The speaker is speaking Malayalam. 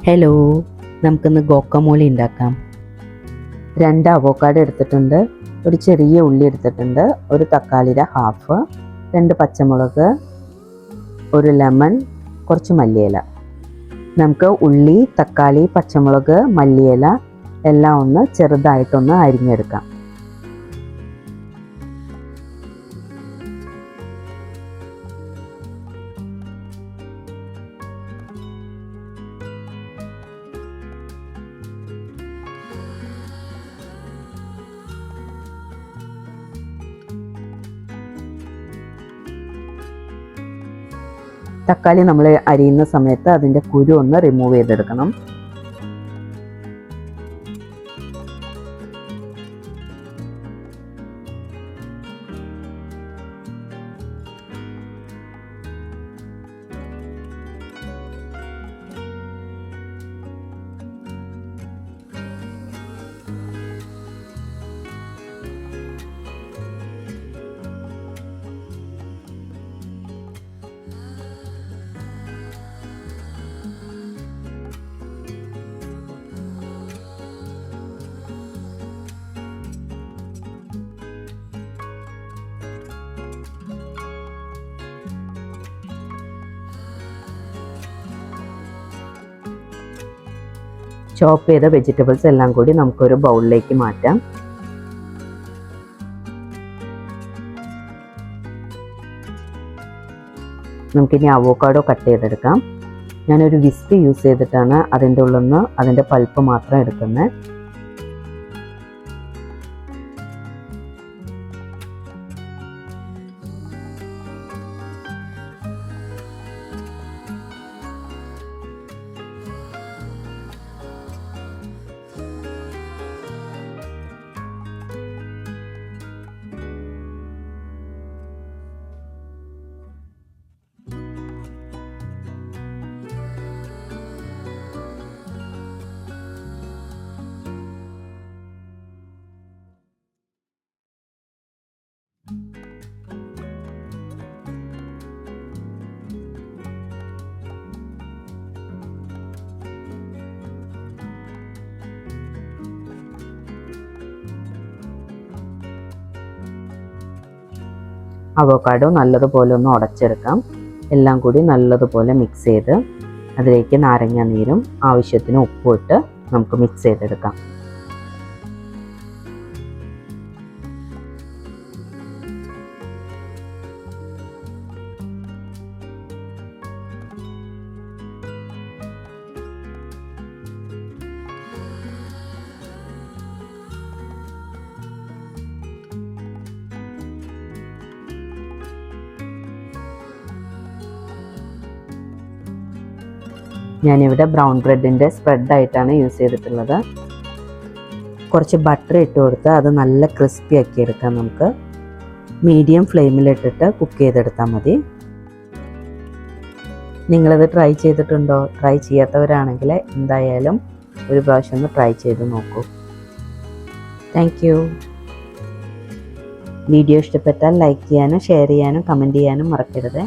ഹലോ, നമുക്കിന്ന് ഗോക്കമോളി ഉണ്ടാക്കാം. 2 അവോക്കാഡോ എടുത്തിട്ടുണ്ട്, ഒരു ചെറിയ ഉള്ളി എടുത്തിട്ടുണ്ട്, ഒരു തക്കാളിയുടെ ഹാഫ്, 2 പച്ചമുളക്, ഒരു ലെമൺ, കുറച്ച് മല്ലിയില. നമുക്ക് ഉള്ളി, തക്കാളി, പച്ചമുളക്, മല്ലിയില എല്ലാം ഒന്ന് ചെറുതായിട്ടൊന്ന് അരിഞ്ഞെടുക്കാം. തക്കാളി നമ്മൾ അരിയുന്ന സമയത്ത് അതിൻ്റെ കുരു ഒന്ന് റിമൂവ് ചെയ്തെടുക്കണം. ചോപ്പ് ചെയ്ത വെജിറ്റബിൾസ് എല്ലാം കൂടി നമുക്കൊരു ബൗളിലേക്ക് മാറ്റാം. നമുക്കിനി അവോക്കാഡോ കട്ട് ചെയ്തെടുക്കാം. ഞാനൊരു വിസ്ക് യൂസ് ചെയ്തിട്ടാണ് അതിൻ്റെ ഉള്ളിൽ നിന്ന് അതിൻ്റെ പൾപ്പ് മാത്രം എടുക്കുന്നത്. അവോക്കാഡോ നല്ലതുപോലെ ഒന്ന് ഉടച്ചെടുക്കാം. എല്ലാം കൂടി നല്ലതുപോലെ മിക്സ് ചെയ്ത് അതിലേക്ക് നാരങ്ങ നീരും ആവശ്യത്തിന് ഉപ്പും ഇട്ട് നമുക്ക് മിക്സ് ചെയ്തെടുക്കാം. ഞാനിവിടെ ബ്രൗൺ ബ്രെഡിൻ്റെ സ്പ്രെഡായിട്ടാണ് യൂസ് ചെയ്തിട്ടുള്ളത്. കുറച്ച് ബട്ടർ ഇട്ട് കൊടുത്ത് അത് നല്ല ക്രിസ്പി ആക്കി എടുക്കാം. നമുക്ക് മീഡിയം ഫ്ലെയിമിലിട്ടിട്ട് കുക്ക് ചെയ്തെടുത്താൽ മതി. നിങ്ങളത് ട്രൈ ചെയ്തിട്ടുണ്ടോ? ട്രൈ ചെയ്യാത്തവരാണെങ്കിൽ എന്തായാലും ഒരു പ്രാവശ്യം ഒന്ന് ട്രൈ ചെയ്ത് നോക്കൂ. Thank you. വീഡിയോ ഇഷ്ടപ്പെട്ടാൽ ലൈക്ക് ചെയ്യാനും ഷെയർ ചെയ്യാനും കമൻറ്റ് ചെയ്യാനും മറക്കരുത്.